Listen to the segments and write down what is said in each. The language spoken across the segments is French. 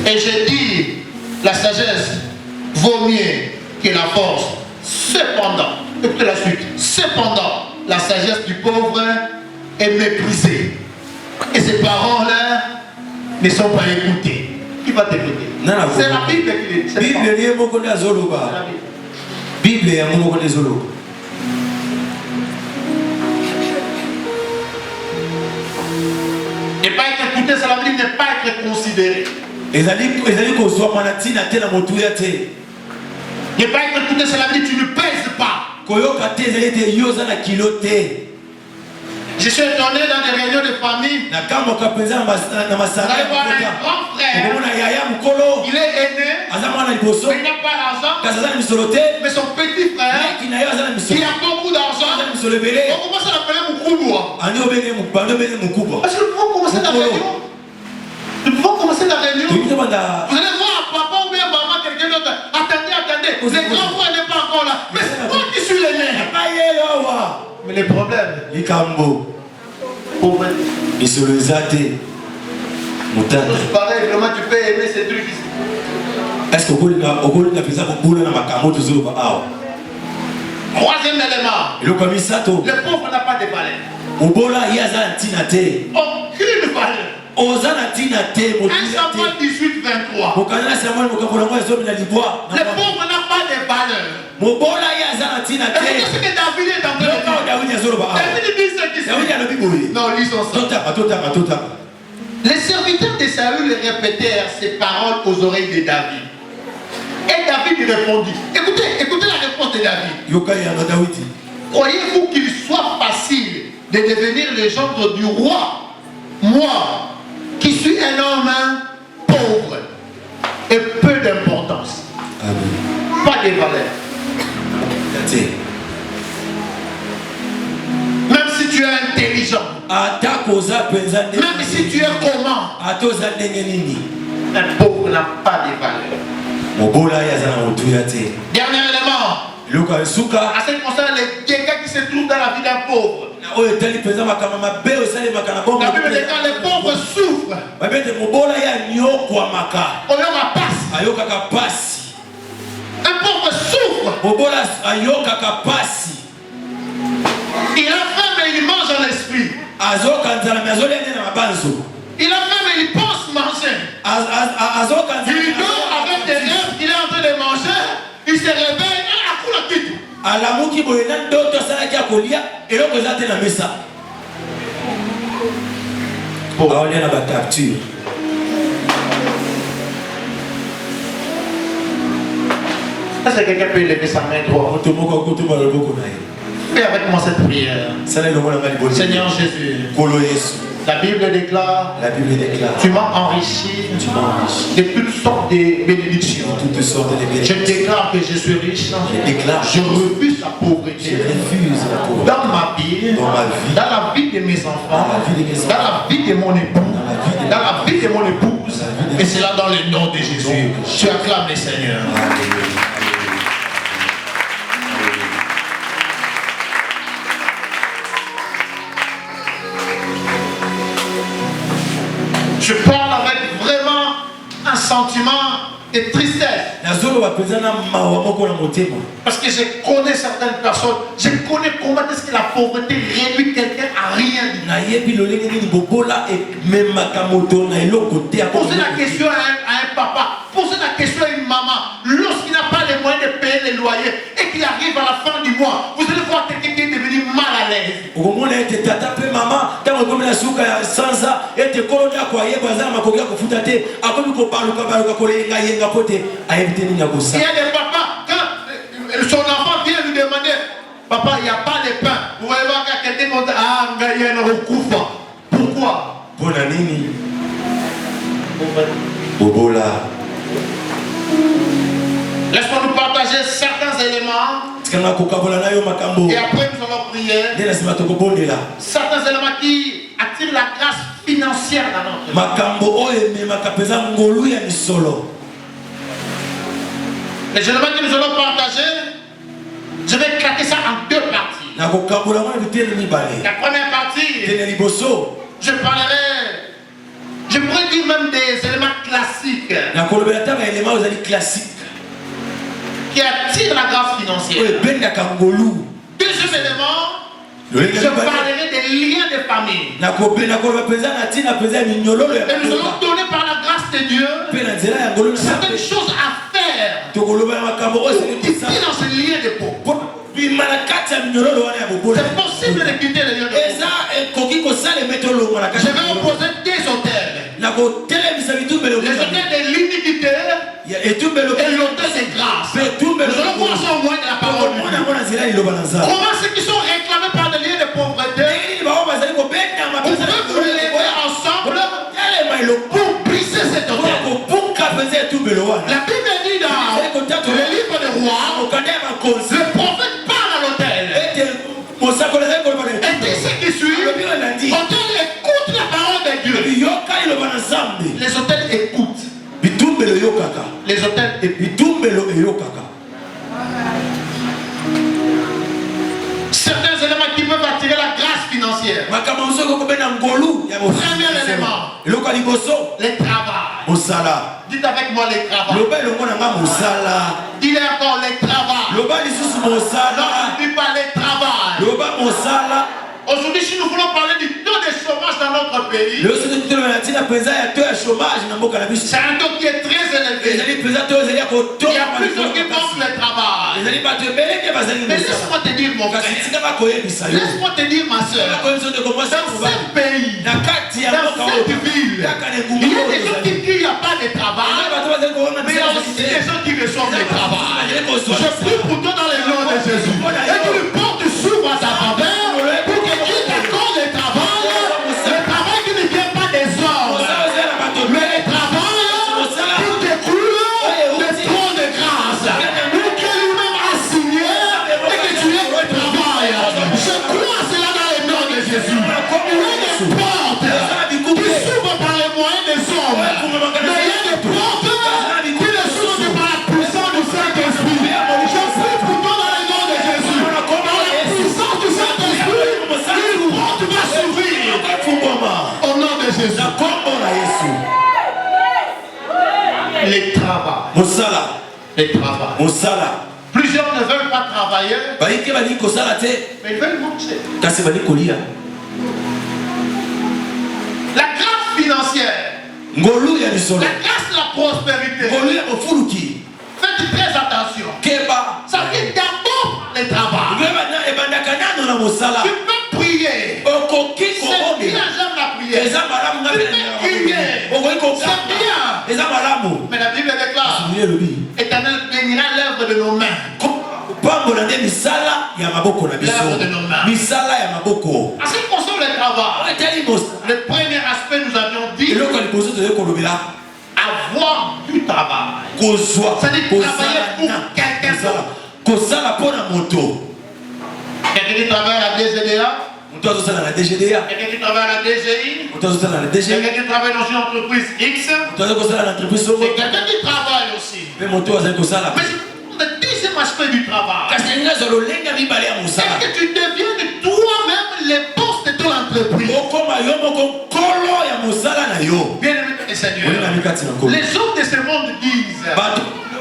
Et j'ai dit, la sagesse vaut mieux que la force. Cependant, écoutez la suite, cependant, la sagesse du pauvre est méprisée. Et ses paroles ne sont pas écoutées. Qui va t'écouter? C'est la Bible qui dit. Bible est la Bible est ne pas être écouté, ça veut dire ne pas être considéré. Ne pas être écouté, ça veut dire tu ne pèses pas. Je suis étonné dans des réunions de famille. Vous allez voir un grand frère. Il est aîné. Il n'a pas d'argent. Mais son petit frère, il a beaucoup d'argent. On commence à l'appeler Moukouboua. Parce que nous pouvons commencer la réunion. Nous pouvons commencer la réunion. Vous allez voir papa ou bien maman, quelqu'un d'autre. Attendez. Le grand frère n'est pas encore là. Mais c'est moi qui suis l'aîné. Mais les problèmes. Et sur le zaté. Pareil, vraiment tu peux aimer ces trucs ici. Est-ce que vous avez fait ça pour bouler dans ma camotte? Troisième élément. Le pauvre n'a pas de valeur. Aucune valeur. 1 Samuel 18, 23. Le pauvre n'a pas de valeur. Est-ce que David est en train de dire? David dit ce qui se dit. Non, lisons ça. Les serviteurs de Saül répétèrent ces paroles aux oreilles de David. Et David répondit. Écoutez la réponse de David. Croyez-vous qu'il soit facile de devenir le gendre du roi? Moi, qui suis un homme pauvre et peu d'importance. Pas de valeur. Même si tu es intelligent, même si tu es comment, un pauvre n'a pas de valeur. Dernier élément, à ce qui concerne les dégâts qui se trouvent dans la vie d'un pauvre. La Bible dit quand les pauvres souffrent, un pauvre souffre. Il a faim mais il mange en esprit. Il a faim mais il pense manger. Il dort avec des rêves qu'il est en train de manger. Il se réveille et a coulé tout. Est-ce que quelqu'un peut lever sa main droite? Fais avec moi cette prière. Seigneur Jésus, la Bible déclare, tu m'as enrichi de toutes sortes de bénédictions. Je déclare que je suis riche. Je refuse la pauvreté. Dans ma vie, dans la vie de mes enfants, dans la vie de mon époux, dans la vie de mon épouse. Et c'est là dans le nom de Jésus. Tu acclames le Seigneur. Je parle avec vraiment un sentiment de tristesse. Parce que je connais certaines personnes. Je connais comment est-ce que la pauvreté réduit quelqu'un à rien. Posez la question à un papa. Posez la question à une maman. Lorsqu'il n'a pas les moyens de payer les loyers et qu'il arrive à la fin du mois, vous allez voir quelqu'un qui est devenu mal à l'aise. Il y a des papas, quand son enfant vient lui demander, papa, il n'y a pas de pain. Vous voyez voir quand quelqu'un dit, ah, il y a un recouvre. Pourquoi? Laisse-moi nous partager certains éléments. Et après nous allons prier. Certains éléments qui attirent la grâce financière dans notre vie. Les éléments que nous allons partager, je vais claquer ça en deux parties. La première partie, je parlerai, je pourrais dire même des éléments classiques. qui attire la grâce financière. Deuxième élément, je parlerai des liens de famille. Et nous allons donner par la grâce de Dieu certaines choses à faire pour quitter dans ce lien de peau. C'est possible de quitter le lien de peau. Je vais opposer des hôtels. Les hôtels de l'iniquité et l'hôtel de grâce. Nous allons voir ça au moins de la parole de Dieu. Comment ceux qui sont réclamés par des liens de pauvreté, on peut vous lever ensemble pour briser cet hôtel. La Bible dit dans le livre des rois, le prophète parle à l'hôtel. Et dit ce qui suit, l'hôtel écoute la parole de Dieu. Les hôtels écoutent. Les hôtels écoutent. Certains éléments qui peuvent attirer la grâce financière. Premier élément, les travaux. Dites avec moi les travaux. Dites encore les travaux. Non, ne dis pas les travaux. Aujourd'hui, si nous voulons parler du taux de chômage dans notre pays, c'est un taux qui est très élevé. Il y a plusieurs qui pensent le travail. Mais laisse-moi te dire, mon frère, laisse-moi te dire, ma soeur, dans ce pays, dans cette ville, il y a des gens qui disent qu'il n'y a pas de travail, mais il y a aussi des gens qui reçoivent le travail. Je prie pour toi dans le nom de Jésus. Et tu lui portes souvent à ta faveur. Les travaux. Les travaux. Plusieurs ne veulent pas travailler, mais ils veulent manger. La grâce financière, la grâce de la prospérité. Faites très attention. Ça vient d'abord les travaux. Tu peux prier. C'est bien, j'aime la prière. Tu peux prier. C'est bien. Mais la Bible déclare, Éternel bénira l'œuvre de nos mains. L'œuvre de nos mains. En ce qui concerne le travail, le premier aspect, nous avions dit avoir du travail. C'est-à-dire travailler pour quelqu'un d'autre. Quelqu'un qui travaille à la DGDA, quelqu'un qui travaille à la DGI, quelqu'un qui travaille dans une entreprise X, c'est quelqu'un qui travaille aussi. Mais le deuxième aspect du travail, est-ce que tu deviens de toi-même les boss de ton entreprise? Bien aimé Seigneur, les hommes de ce monde disent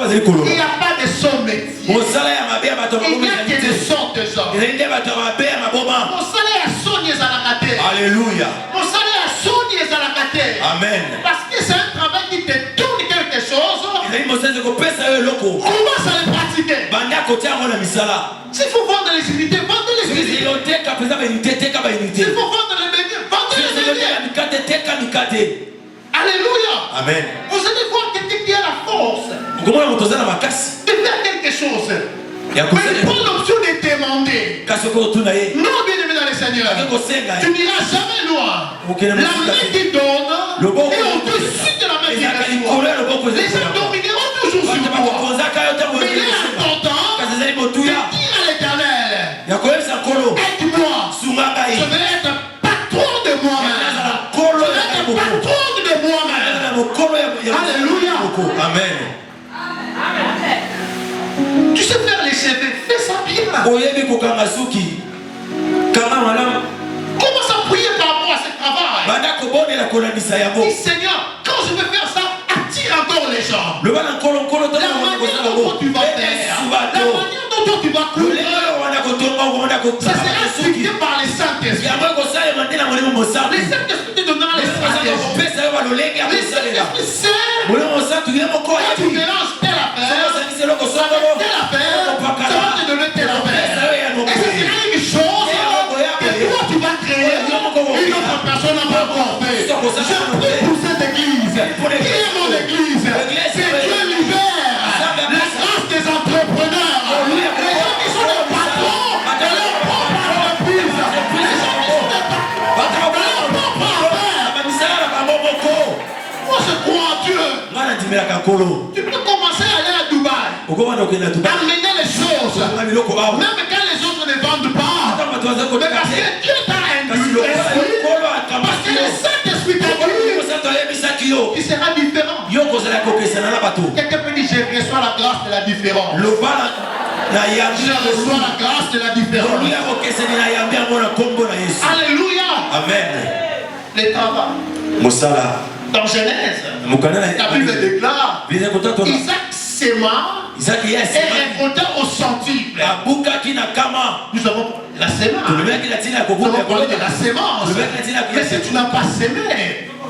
il n'y a pas de son métier. Il n'y a que des sortes de hommes. Mon salaire à Sonia Zalakate. Alléluia. Mon salaire à Sonia Zalakate. Amen. Parce que c'est un travail qui te donne quelque chose. Commence à le pratiquer. S'il faut vendre les unités, vendez les unités. S'il faut vendre les bénéfices, vendez les bénéfices. Alléluia. Amen. Vous allez voir quelqu'un qui a la force de faire quelque chose. Mais il prend l'option de demander. Non, bien aimé dans le Seigneur, tu n'iras jamais loin. La main qui donne est au-dessus de la main qui reçoit. Les gens domineront toujours sur toi. Mais il est important de dire à l'Éternel, aide-moi, je vais être patron de moi-même. Je vais être patron de moi-même. Alléluia. Amen. Tu sais faire les cheveux, fais ça bien. Commence à prier par rapport à ce travail. Dis Seigneur, quand je veux faire ça, attire encore les gens. Ça sera dicté par les Saint-Esprit. Les Saint-Esprit te donnera les stratégies. Les Saint-Esprit sert quand tu mélanges telle affaire, telle affaire, ça va te donner telle affaire. Et ce sera une chose que toi tu vas créer, une autre personne n'a pas encore fait. Je prie pour cette église. Qui est mon église? C'est Dieu libère la grâce des entrepreneurs. Les gens qui sont des patrons de leur propre entreprise. Les gens qui sont des patrons de leur propre affaire. Moi je crois en Dieu. Tu peux commencer à aller à Dubaï. Amener les choses. Même quand les autres ne vendent pas. Mais parce que Dieu t'a induit l'esprit. Parce que le Saint-Esprit t'a dit. Il sera différent. Quelqu'un peut dire je reçois la grâce de la différence. Je reçois la grâce de la différence. Alléluia. Amen. Les travaux. Dans Genèse, la Bible déclare Isaac s'aima et récolta au centuple. Nous avons la sémence. Nous avons parlé de la sémence. Mais si tu n'as pas sémé,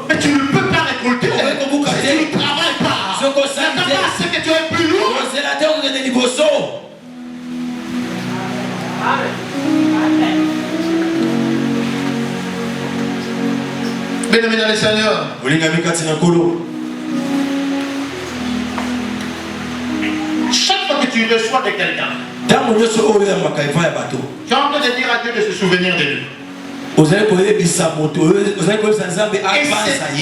mais tu ne peux pas récolter. Si tu ne travailles pas, c'est que tu es plus lourd. Bien-aimé dans le Seigneur. Chaque fois que tu reçois de quelqu'un, tu es en train de dire à Dieu de se souvenir de lui. Et cet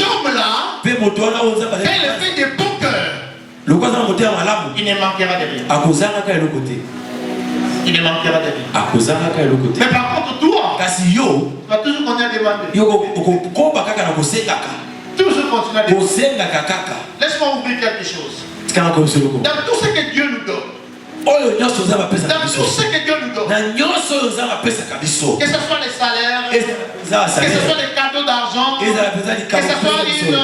homme-là, quand il fait des bons cœurs, il ne manquera de rien. Il ne manquera de rien. Mais par contre, toi, tu vas toujours continuer à demander. Toujours continuer à demander. Laisse-moi ouvrir quelque chose. Dans tout ce que Dieu nous donne, dans tout ce que Dieu nous donne, que ce soit les salaires, que ce soit des cadeaux d'argent, que ce soit une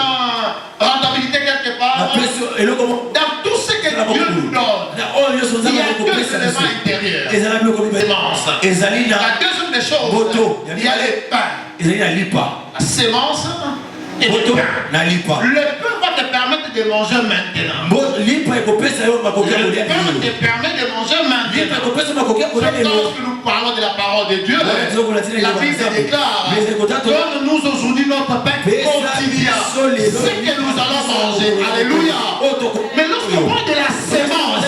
rentabilité quelque part, dans tout ce que Dieu nous donne, il y a deux éléments intérieurs. La deuxième des choses, il y a les pains, la sémence et le pain. Le pain va te permettre de manger maintenant. Le pain te permet de manger maintenant. Lorsque nous parlons de la parole de Dieu, la Bible déclare donne-nous aujourd'hui notre pain quotidien. Ce que nous allons manger. Alléluia. Mais lorsqu'on parle de la sémence,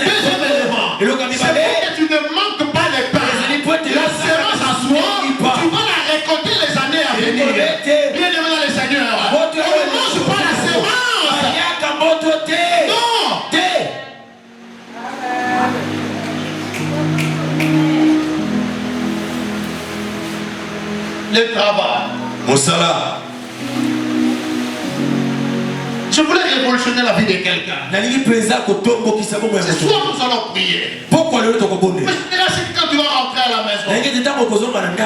deuxième élément, c'est que tu ne manques pas les pains. La sémence à soi, tu vas la récolter les années à venir. Bien aimé dans le Seigneur, on ne mange pas la sémence. Non. Le travail. Je voulais révolutionner la vie de quelqu'un. Ce soir, nous allons prier. Mais là, c'est quand tu vas rentrer à la maison,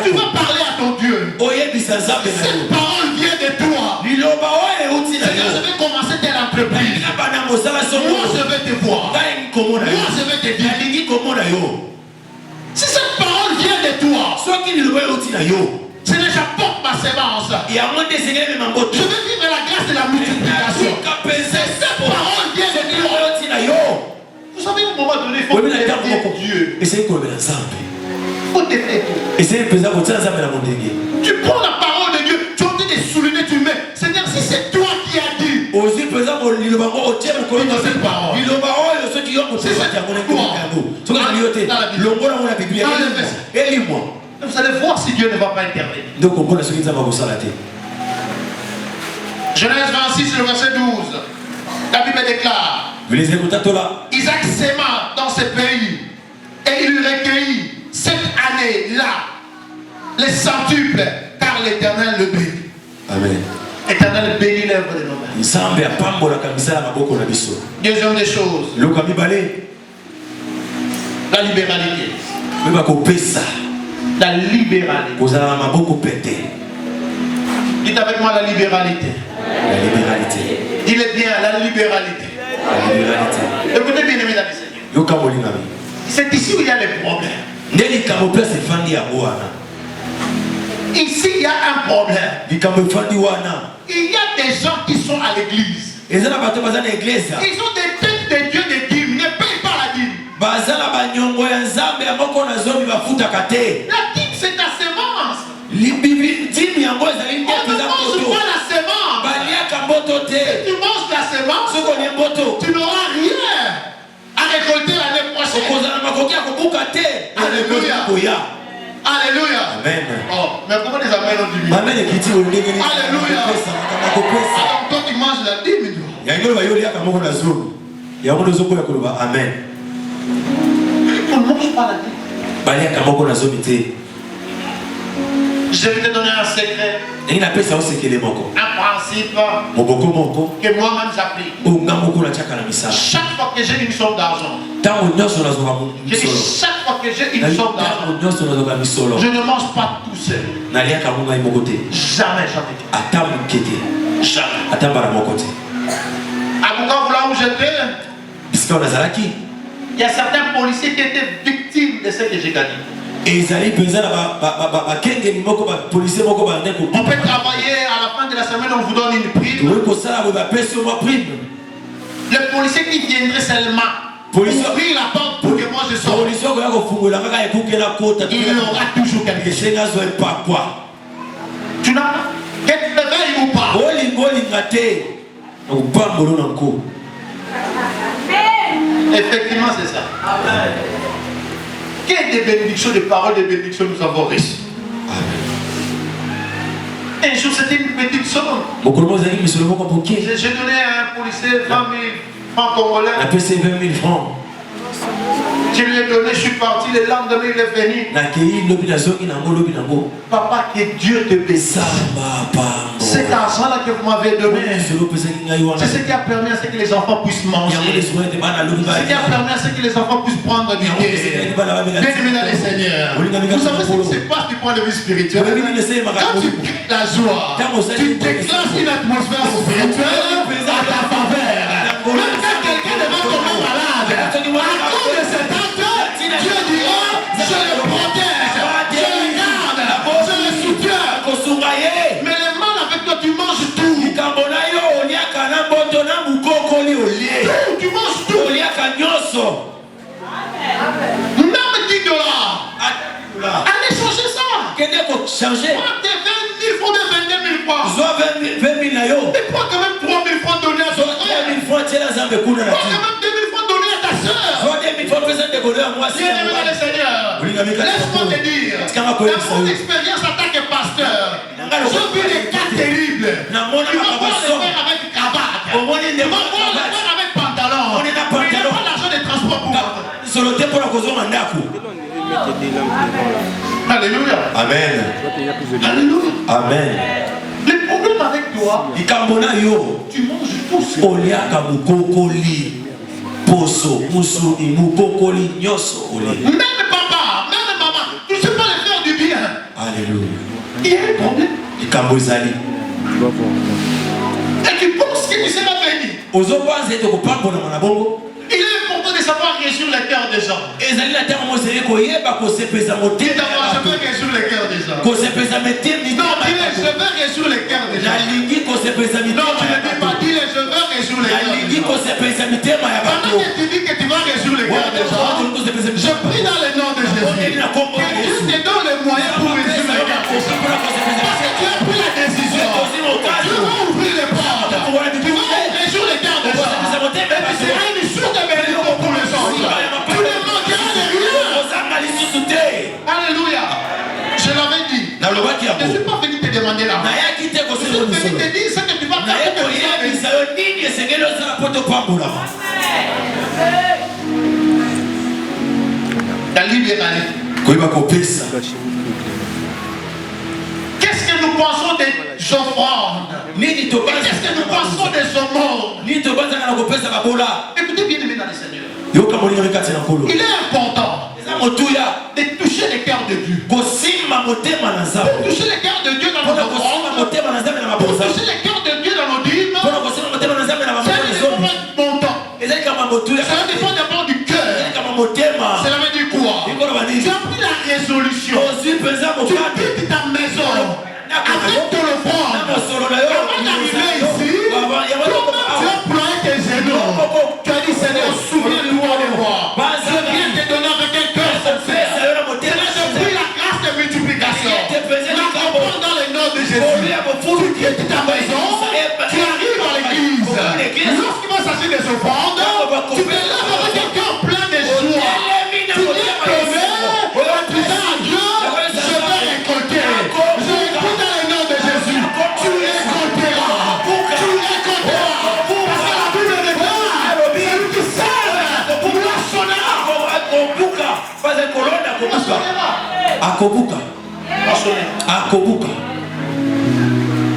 tu vas parler à ton Dieu. Cette parole vient de toi. Seigneur, je vais commencer telle entreprise. Moi, je vais te voir. Moi, je vais te dire. Si cette parole vient de toi, Seigneur, j'apporte ma sémence. Je vais vivre la grâce de la multiplication. Cette parole vient de toi. Vous savez, à un moment donné, il faut aimer Dieu. Il faut t'aimer Dieu. Tu prends la parole de Dieu, tu as envie de souligner, tu mets. Seigneur, si c'est toi qui as dit. Cette parole. Vous allez voir si Dieu ne va pas intervenir. Genèse 26, le verset 12. La Bible déclare Isaac s'aima dans ce pays et il recueillit cette année-là les centuples, car l'Éternel le bénit. Amen. L'Éternel bénit l'œuvre de nos mains. Deuxième des choses, la libéralité. La libéralité. Dites avec moi la libéralité. Dis-le bien, la libéralité. Écoutez bien, aimé dans le Seigneur. C'est ici où il y a les problèmes. Ici, il y a un problème. Il y a des gens qui sont à l'église. Ils ont des têtes de Dieu de dîmes, ne payent pas la dîme. La dîme, c'est ta sémence. On ne mange pas la sémence. Si tu manges la sémence, tu n'auras rien à récolter l'année prochaine. Alléluia. Alléluia. Amen. Oh, mais comment les amènes ont dit? Alléluia. Alors toi tu manges la dîme. Amen. On ne mange pas la dîme. Je vais te donner un secret. Un principe que moi-même j'applique. Chaque fois que j'ai une somme d'argent, chaque fois que j'ai une somme d'argent, je ne mange pas tout seul. Jamais, jamais. Jamais. À Bukavu, là où j'étais, il y a certains policiers qui étaient victimes de ce que j'ai gagné. On peut travailler à la fin de la semaine, on vous donne une prime. Le policier qui viendrait seulement pour ouvrir la porte pour que moi je sorte, il y aura toujours quelque chose. Tu n'as pas quelque réveil ou pas? Effectivement, c'est ça. Amen. Quelle des bénédictions, des paroles de bénédictions nous avons reçues. Un jour, c'était une petite somme. J'ai donné à un policier 20 000 francs congolais. Je lui ai donné, je suis parti, le lendemain il est venu. Papa, que Dieu te bénisse. Cet argent-là que vous m'avez donné, c'est ce qui a permis à ce que les enfants puissent manger. C'est ce qui a permis à ce que les enfants puissent prendre du thé. Bien-aimé dans les Seigneurs. Vous savez ce qui se passe du point de vue spirituel. Quand tu quittes la joie, tu déclenches une atmosphère spirituelle à ta faveur. Même quand quelqu'un devant tomber malade, à cause de cet acte, Dieu dira, je le protège, je le garde, je le soutiens. Mais le mal avec toi, tu manges tout. Tu manges tout. Même 10 $. Allez changer ça. Moi, t'es 20 000 francs, de 22 000 francs. Et pourquoi quand même 3 000 francs donnés à ton frère? Pourquoi quand même 2 000 francs donnés à ta soeur? Bien-aimé dans le Seigneur, laisse-moi te dire, dans mon expérience en tant que pasteur, j'ai vu des cas terribles. Ils vont voir le faire avec cravate, ils vont voir le faire avec pantalon, mais ils n'ont pas l'argent de transport pour moi. Alléluia. Amen. Alléluia. Amen. Le problème avec toi, tu manges tout seul. Même papa, même maman, tu ne sais pas le faire du bien. Alléluia. Il y a un problème. Et tu penses que tu seras béni. Il est important de savoir résoudre le cœur des gens. Et d'avoir savoir résoudre le cœur des gens. Non, dis-le, je veux résoudre le cœur des gens. Non, tu ne dis pas, dis-le, je veux résoudre le cœur des gens. Pendant que tu dis que tu vas résoudre le cœur des gens, je prie dans le nom de Jésus. Que Dieu te donne les moyens pour résoudre le cœur des gens. Parce que tu as pris la décision. Tu vas ouvrir les portes. Tu vas résoudre le cœur des gens. Et tu seras une source de bénédiction pour les gens. Tu ne manqueras de rien. Alléluia. Je l'avais dit. Je ne suis pas venu te demander l'argent. Je suis venu te dire ce que tu vas faire. La libéralité. Qu'est-ce que nous pensons des offrandes? Qu'est-ce que nous pensons des aumônes? Écoutez bien aimé dans le Seigneur. Il est important de toucher le cœur de Dieu. Pour toucher le cœur de Dieu dans nos offrandes, pour toucher le cœur de Dieu dans nos dîmes, c'est un montant. Ça dépend d'abord du cœur. Cela veut dire quoi? Tu as pris la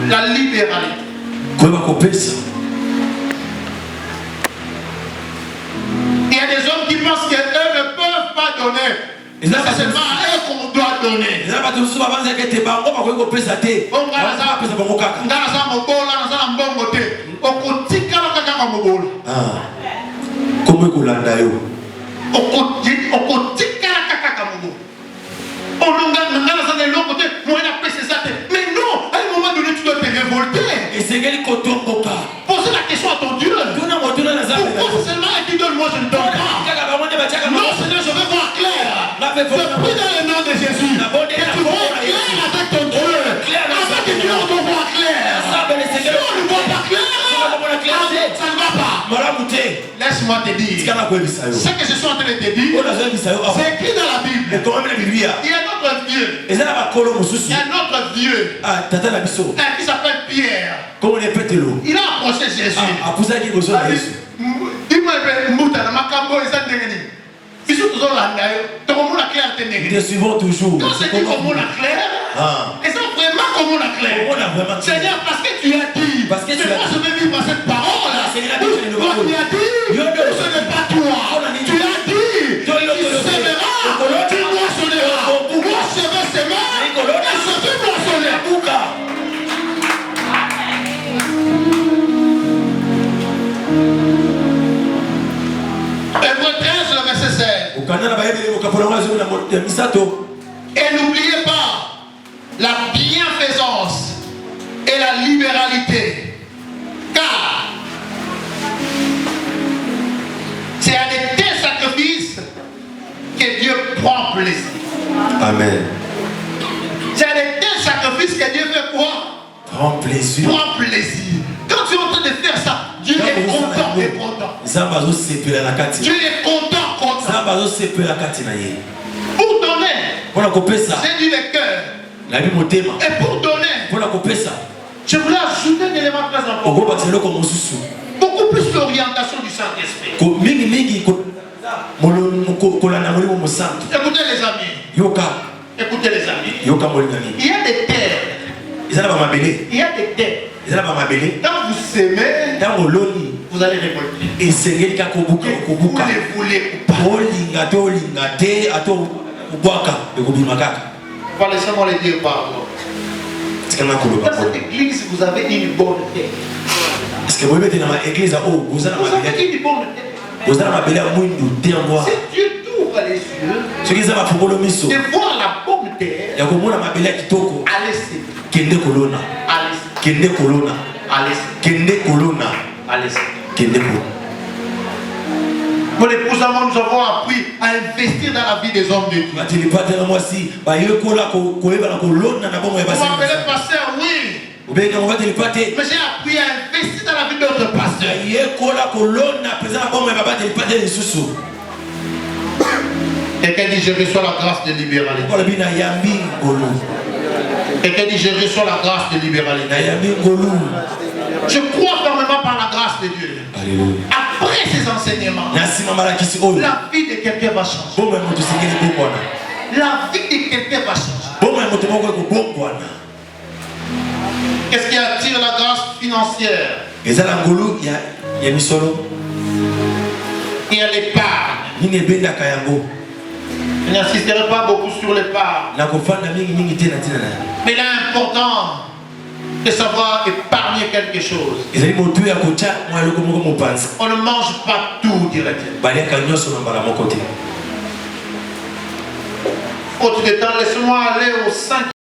La libéralité. Il y a des hommes qui pensent qu'eux ne peuvent pas donner. C'est seulement à eux qu'on doit donner. Mais non, à un moment donné, tu dois te révolter. Posez la question à ton Dieu. Pourquoi seulement et tu donnes, moi je ne donne pas? Non, Seigneur, je veux voir clair. Je prie dans le nom de Jésus. Que tu vois clair avec ton Dieu. Avec tes Dieu, on doit voir clair. Si on ne voit pas clair, ça ne va pas. Laisse-moi te dire. Ce que je suis en train de te dire, c'est écrit dans la Bible. Il y a notre Dieu. Il y a notre Dieu. Qui s'appelle Pierre. Il a approché Jésus. Dis-moi, Nous suivons toujours. Quand c'est dit comme on a clair, et c'est vraiment comme on a clair. Seigneur, parce que tu as dit, moi je vais vivre à cette parole. Toi tu as dit, ce n'est pas toi. Tu as dit, tu sèmeras, tu moissonneras. Moi je vais semer, et je vais moissonner. Hébreux 13, le verset 16. Et n'oubliez pas la bienfaisance et la libéralité, car c'est à de tels sacrifices que Dieu prend plaisir. Amen. C'est à de tels sacrifices que Dieu fait quoi? Prend plaisir. Prend plaisir. Quand tu es en train de faire ça, Dieu est content et content. Dieu est content, content. Pour donner, c'est du cœur. Et pour donner, je voulais ajouter un élément très important. Beaucoup plus l'orientation du Saint-Esprit. Écoutez les amis. Écoutez les amis. Il y a des terres. Il y a des terres. Quand vous semez, vous allez récolter. Vous ne voulez pas. Laissez-moi le dire par moi. Dans cette église, vous avez une bonne terre. Vous avez une bonne terre. Si Dieu t'ouvre les yeux de voir la bonne terre, Mon épouse, nous avons appris à investir dans la vie des hommes de Dieu. Vous m'appelez pasteur, oui. Mais j'ai appris à investir dans la vie d'autres pasteurs. Quelqu'un dit je reçois la grâce de libéralité. Quelqu'un dit je reçois la grâce de libéralité. Je crois fermement par la grâce de Dieu. Alléluia. Après ces enseignements, la vie de quelqu'un va changer. La vie de quelqu'un va changer. Qu'est-ce qui attire la grâce financière? Il y a l'épargne. Je n'insisterai pas beaucoup sur l'épargne. Mais il est important de savoir épargner quelque chose. On ne mange pas tout directement. Faute de temps, laisse-moi aller au 5.